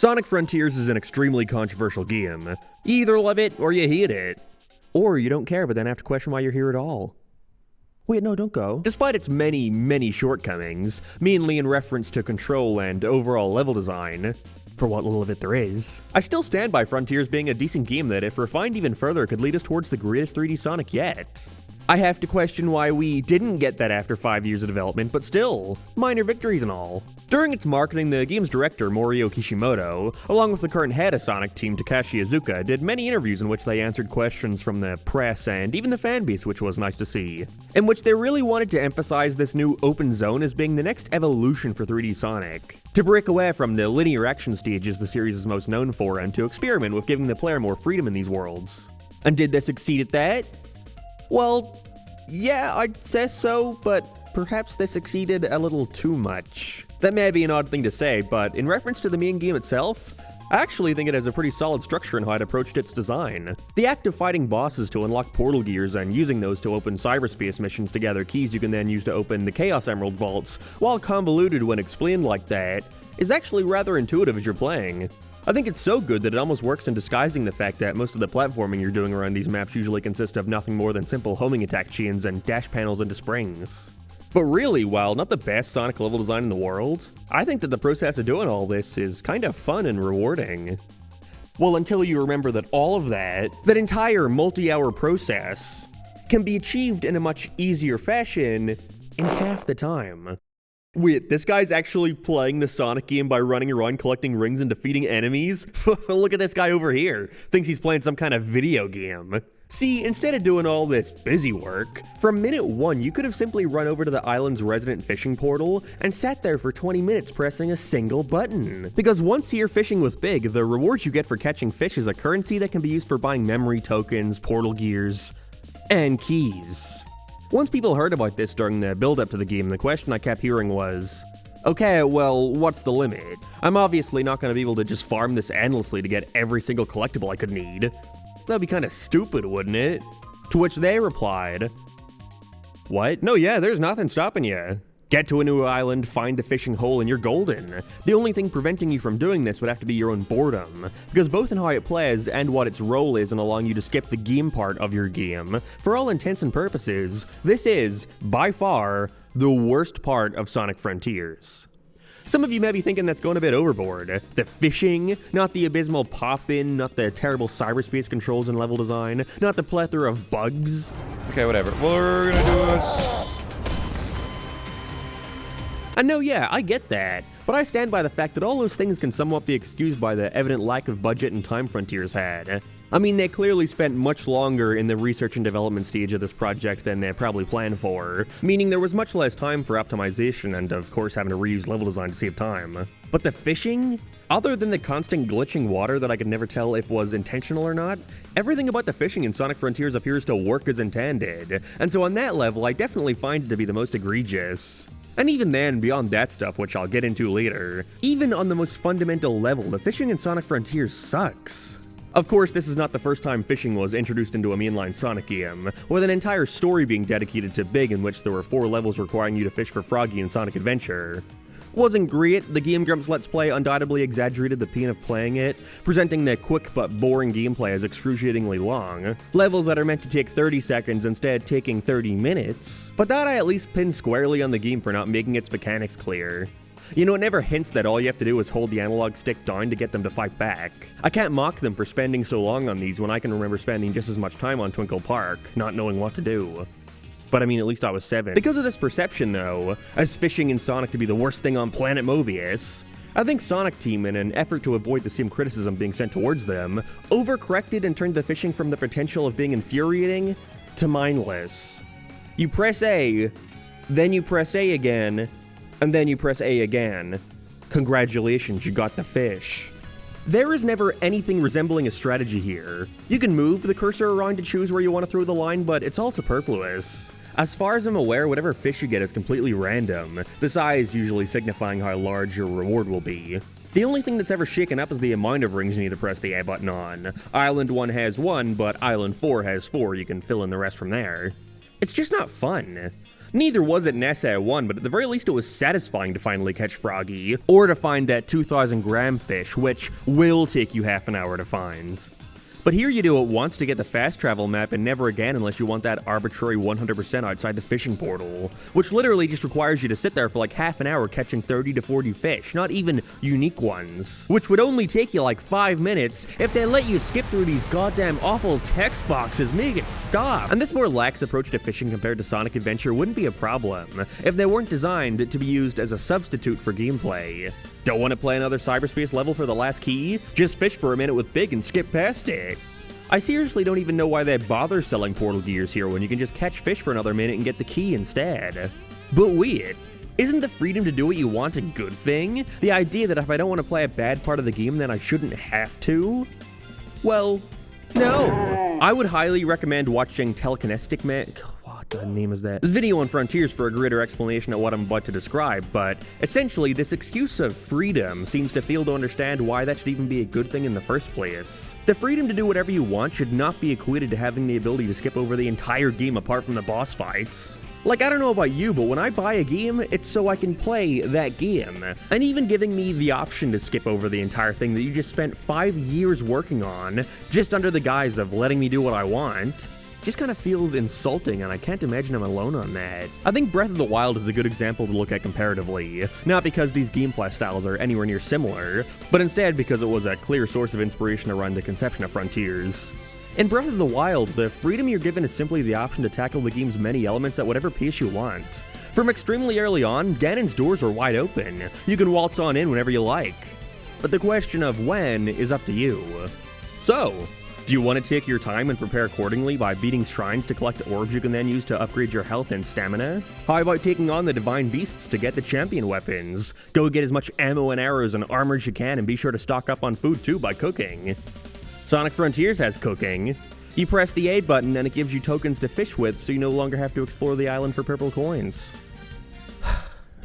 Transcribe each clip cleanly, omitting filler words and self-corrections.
Sonic Frontiers is an extremely controversial game. You either love it or you hate it. Or you don't care but then have to question why you're here at all. Wait, no, don't go. Despite its many, many shortcomings, mainly in reference to control and overall level design, for what little of it there is, I still stand by Frontiers being a decent game that, if refined even further, could lead us towards the greatest 3D Sonic yet. I have to question why we didn't get that after 5 years of development, but still, minor victories and all. During its marketing, the game's director, Morio Kishimoto, along with the current head of Sonic team, Takashi Iizuka, did many interviews in which they answered questions from the press and even the fanbase, which was nice to see, in which they really wanted to emphasize this new open zone as being the next evolution for 3D Sonic, to break away from the linear action stages the series is most known for and to experiment with giving the player more freedom in these worlds. And did they succeed at that? Well, yeah, I'd say so, but perhaps they succeeded a little too much. That may be an odd thing to say, but in reference to the main game itself, I actually think it has a pretty solid structure in how it approached its design. The act of fighting bosses to unlock portal gears and using those to open cyberspace missions to gather keys you can then use to open the Chaos Emerald vaults, while convoluted when explained like that, is actually rather intuitive as you're playing. I think it's so good that it almost works in disguising the fact that most of the platforming you're doing around these maps usually consist of nothing more than simple homing attack chains and dash panels into springs. But really, while not the best Sonic level design in the world, I think that the process of doing all this is kind of fun and rewarding. Well, until you remember that all of that entire multi-hour process, can be achieved in a much easier fashion in half the time. Wait, this guy's actually playing the Sonic game by running around collecting rings and defeating enemies? Look at this guy over here. Thinks he's playing some kind of video game. See, instead of doing all this busy work, from minute 1 you could have simply run over to the island's resident fishing portal and sat there for 20 minutes pressing a single button. Because once your fishing was big, the rewards you get for catching fish is a currency that can be used for buying memory tokens, portal gears, and keys. Once people heard about this during the build-up to the game, the question I kept hearing was, okay, well, what's the limit? I'm obviously not going to be able to just farm this endlessly to get every single collectible I could need. That'd be kind of stupid, wouldn't it? To which they replied, what? No, yeah, there's nothing stopping you. Get to a new island, find the fishing hole, and you're golden. The only thing preventing you from doing this would have to be your own boredom, because both in how it plays and what its role is in allowing you to skip the game part of your game, for all intents and purposes, this is, by far, the worst part of Sonic Frontiers. Some of you may be thinking that's going a bit overboard. The fishing, not the abysmal pop-in, not the terrible cyberspace controls and level design, not the plethora of bugs. Okay, whatever. We're gonna do this. And no, yeah, I get that, but I stand by the fact that all those things can somewhat be excused by the evident lack of budget and time Frontiers had. I mean, they clearly spent much longer in the research and development stage of this project than they probably planned for, meaning there was much less time for optimization and, of course, having to reuse level design to save time. But the fishing? Other than the constant glitching water that I could never tell if was intentional or not, everything about the fishing in Sonic Frontiers appears to work as intended, and so on that level, I definitely find it to be the most egregious. And even then, beyond that stuff, which I'll get into later, even on the most fundamental level, the fishing in Sonic Frontiers sucks. Of course, this is not the first time fishing was introduced into a mainline Sonic game, with an entire story being dedicated to Big in which there were 4 levels requiring you to fish for Froggy in Sonic Adventure. Wasn't great, the Game Grumps Let's Play undoubtedly exaggerated the pain of playing it, presenting the quick but boring gameplay as excruciatingly long. Levels that are meant to take 30 seconds instead taking 30 minutes. But that I at least pin squarely on the game for not making its mechanics clear. You know, it never hints that all you have to do is hold the analog stick down to get them to fight back. I can't mock them for spending so long on these when I can remember spending just as much time on Twinkle Park, not knowing what to do. But I mean, at least I was 7. Because of this perception, though, as fishing in Sonic to be the worst thing on Planet Mobius, I think Sonic Team, in an effort to avoid the same criticism being sent towards them, overcorrected and turned the fishing from the potential of being infuriating to mindless. You press A, then you press A again, and then you press A again. Congratulations, you got the fish. There is never anything resembling a strategy here. You can move the cursor around to choose where you want to throw the line, but it's all superfluous. As far as I'm aware, whatever fish you get is completely random, the size usually signifying how large your reward will be. The only thing that's ever shaken up is the amount of rings you need to press the A button on. Island 1 has 1, but Island 4 has 4, you can fill in the rest from there. It's just not fun. Neither was it in SA1, but at the very least it was satisfying to finally catch Froggy, or to find that 2,000 gram fish, which will take you half an hour to find. But here you do it once to get the fast travel map and never again unless you want that arbitrary 100% outside the fishing portal, which literally just requires you to sit there for like half an hour catching 30 to 40 fish, not even unique ones, which would only take you like 5 minutes if they let you skip through these goddamn awful text boxes. Make it stop! And this more lax approach to fishing compared to Sonic Adventure wouldn't be a problem if they weren't designed to be used as a substitute for gameplay. Don't want to play another cyberspace level for the last key? Just fish for a minute with Big and skip past it. I seriously don't even know why they bother selling portal gears here when you can just catch fish for another minute and get the key instead. But wait, isn't the freedom to do what you want a good thing? The idea that if I don't want to play a bad part of the game, then I shouldn't have to? Well, no. I would highly recommend watching Telekinetic Man. What the name is that? This video on Frontiers for a greater explanation of what I'm about to describe, but essentially this excuse of freedom seems to fail to understand why that should even be a good thing in the first place. The freedom to do whatever you want should not be equated to having the ability to skip over the entire game apart from the boss fights. Like, I don't know about you, but when I buy a game, it's so I can play that game. And even giving me the option to skip over the entire thing that you just spent 5 years working on, just under the guise of letting me do what I want, just kind of feels insulting, and I can't imagine I'm alone on that. I think Breath of the Wild is a good example to look at comparatively, not because these gameplay styles are anywhere near similar, but instead because it was a clear source of inspiration around the conception of Frontiers. In Breath of the Wild, the freedom you're given is simply the option to tackle the game's many elements at whatever pace you want. From extremely early on, Ganon's doors are wide open. You can waltz on in whenever you like. But the question of when is up to you. So, do you want to take your time and prepare accordingly by beating shrines to collect orbs you can then use to upgrade your health and stamina? How about taking on the divine beasts to get the champion weapons? Go get as much ammo and arrows and armor as you can, and be sure to stock up on food too by cooking. Sonic Frontiers has cooking. You press the A button and it gives you tokens to fish with, so you no longer have to explore the island for purple coins.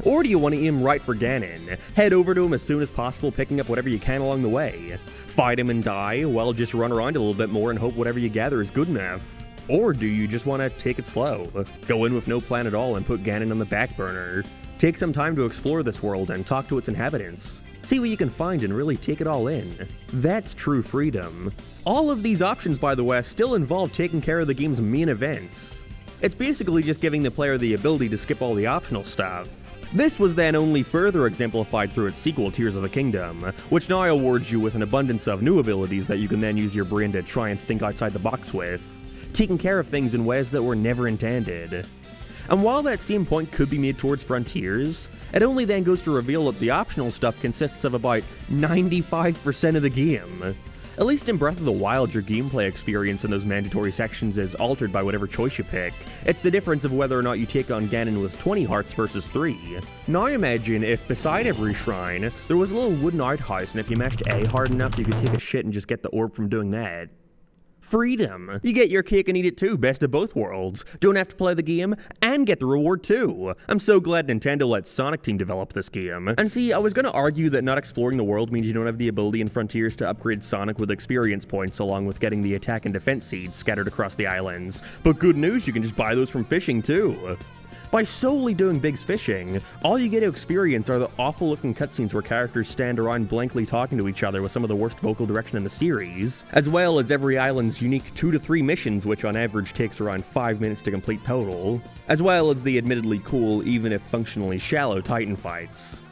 Or do you want to aim right for Ganon? Head over to him as soon as possible, picking up whatever you can along the way. Fight him and die? Well, just run around a little bit more and hope whatever you gather is good enough. Or do you just want to take it slow? Go in with no plan at all and put Ganon on the back burner. Take some time to explore this world and talk to its inhabitants. See what you can find and really take it all in. That's true freedom. All of these options, by the way, still involve taking care of the game's main events. It's basically just giving the player the ability to skip all the optional stuff. This was then only further exemplified through its sequel, Tears of the Kingdom, which now awards you with an abundance of new abilities that you can then use your brain to try and think outside the box with, taking care of things in ways that were never intended. And while that same point could be made towards Frontiers, it only then goes to reveal that the optional stuff consists of about 95% of the game. At least in Breath of the Wild, your gameplay experience in those mandatory sections is altered by whatever choice you pick. It's the difference of whether or not you take on Ganon with 20 hearts versus 3. Now imagine if beside every shrine, there was a little wooden outhouse, and if you mashed A hard enough, you could take a shit and just get the orb from doing that. Freedom. You get your cake and eat it too, best of both worlds. Don't have to play the game, and get the reward too. I'm so glad Nintendo let Sonic Team develop this game. And see, I was gonna argue that not exploring the world means you don't have the ability in Frontiers to upgrade Sonic with experience points along with getting the attack and defense seeds scattered across the islands. But good news, you can just buy those from fishing too. By solely doing Big's fishing, all you get to experience are the awful looking cutscenes where characters stand around blankly talking to each other with some of the worst vocal direction in the series, as well as every island's unique 2 to 3 missions, which on average takes around 5 minutes to complete total, as well as the admittedly cool, even if functionally shallow Titan fights.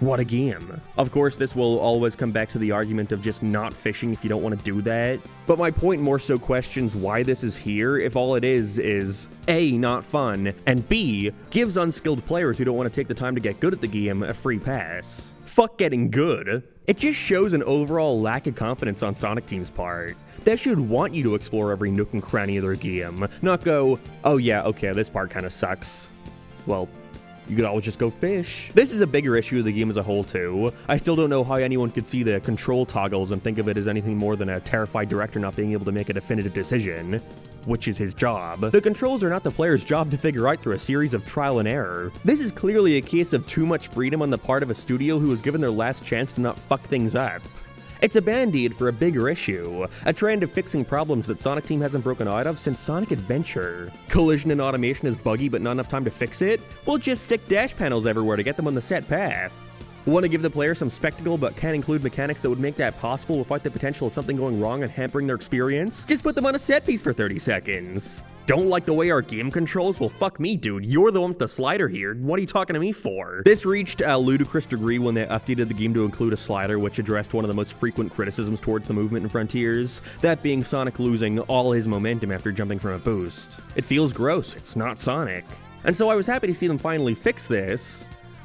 What a game. Of course, this will always come back to the argument of just not fishing if you don't want to do that, but my point more so questions why this is here if all it is A, not fun, and B, gives unskilled players who don't want to take the time to get good at the game a free pass. Fuck getting good. It just shows an overall lack of confidence on Sonic Team's part. They should want you to explore every nook and cranny of their game, not go, oh yeah, okay, this part kinda sucks. Well, you could always just go fish. This is a bigger issue of the game as a whole too. I still don't know how anyone could see the control toggles and think of it as anything more than a terrified director not being able to make a definitive decision, which is his job. The controls are not the player's job to figure out through a series of trial and error. This is clearly a case of too much freedom on the part of a studio who was given their last chance to not fuck things up. It's a band-aid for a bigger issue, a trend of fixing problems that Sonic Team hasn't broken out of since Sonic Adventure. Collision and automation is buggy but not enough time to fix it? We'll just stick dash panels everywhere to get them on the set path. Want to give the player some spectacle but can't include mechanics that would make that possible without the potential of something going wrong and hampering their experience? Just put them on a set piece for 30 seconds. Don't like the way our game controls? Well, fuck me, dude. You're the one with the slider here. What are you talking to me for? This reached a ludicrous degree when they updated the game to include a slider, which addressed one of the most frequent criticisms towards the movement in Frontiers, that being Sonic losing all his momentum after jumping from a boost. It feels gross. It's not Sonic. And so I was happy to see them finally fix this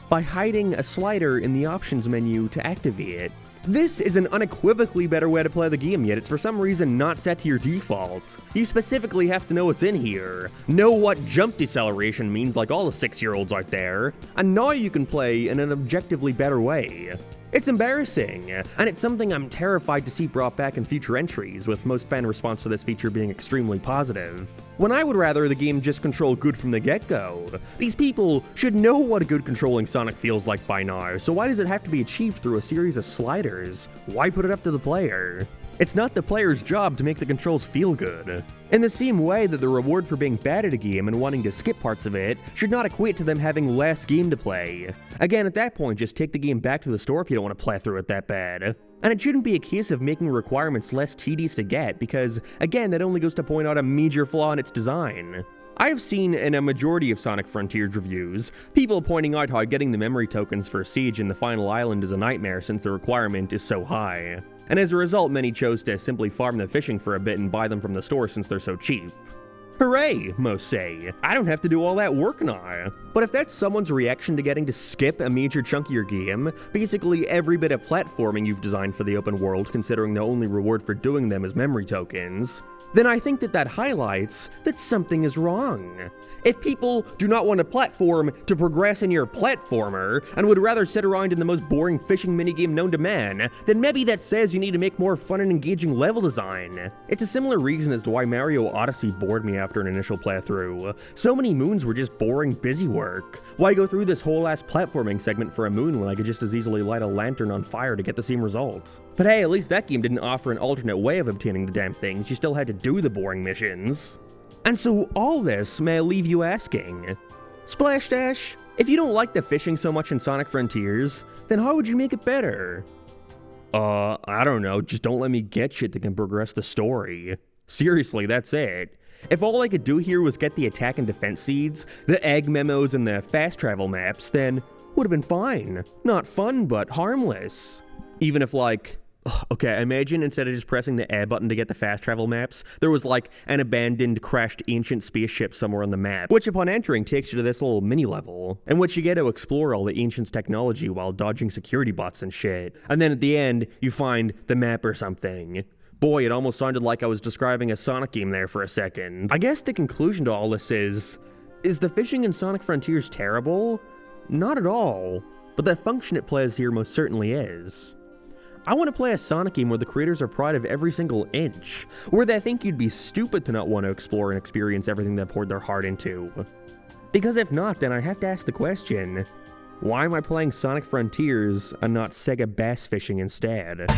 by hiding a slider in the options menu to activate it. This is an unequivocally better way to play the game, yet it's for some reason not set to your default. You specifically have to know what's in here, know what jump deceleration means like all the 6-year-olds out there, and now you can play in an objectively better way. It's embarrassing, and it's something I'm terrified to see brought back in future entries, with most fan response to this feature being extremely positive. When I would rather the game just control good from the get-go. These people should know what a good controlling Sonic feels like by now, so why does it have to be achieved through a series of sliders? Why put it up to the player? It's not the player's job to make the controls feel good. In the same way that the reward for being bad at a game and wanting to skip parts of it should not equate to them having less game to play. Again, at that point, just take the game back to the store if you don't want to play through it that bad. And it shouldn't be a case of making requirements less tedious to get, because, again, that only goes to point out a major flaw in its design. I have seen in a majority of Sonic Frontiers reviews, people pointing out how getting the memory tokens for Siege in the final island is a nightmare since the requirement is so high. And as a result, many chose to simply farm the fishing for a bit and buy them from the store since they're so cheap. Hooray, most say. I don't have to do all that work now. But if that's someone's reaction to getting to skip a major chunk of your game, basically every bit of platforming you've designed for the open world considering the only reward for doing them is memory tokens, then I think that highlights that something is wrong. If people do not want a platform to progress in your platformer and would rather sit around in the most boring fishing minigame known to man, then maybe that says you need to make more fun and engaging level design. It's a similar reason as to why Mario Odyssey bored me after an initial playthrough. So many moons were just boring busy work. Why go through this whole ass platforming segment for a moon when I could just as easily light a lantern on fire to get the same result? But hey, at least that game didn't offer an alternate way of obtaining the damn things, you still had to do the boring missions. And so all this may leave you asking, Splash Dash, if you don't like the fishing so much in Sonic Frontiers, then how would you make it better? I don't know, just don't let me get shit that can progress the story. Seriously, that's it. If all I could do here was get the attack and defense seeds, the egg memos, and the fast travel maps, then would have been fine. Not fun, but harmless. Even if okay, imagine instead of just pressing the A button to get the fast travel maps, there was like an abandoned, crashed ancient spaceship somewhere on the map, which upon entering takes you to this little mini level, in which you get to explore all the ancient's technology while dodging security bots and shit. And then at the end, you find the map or something. Boy, it almost sounded like I was describing a Sonic game there for a second. I guess the conclusion to all this is the fishing in Sonic Frontiers terrible? Not at all, but the function it plays here most certainly is. I want to play a Sonic game where the creators are proud of every single inch, where they think you'd be stupid to not want to explore and experience everything they poured their heart into. Because if not, then I have to ask the question, why am I playing Sonic Frontiers and not Sega Bass Fishing instead?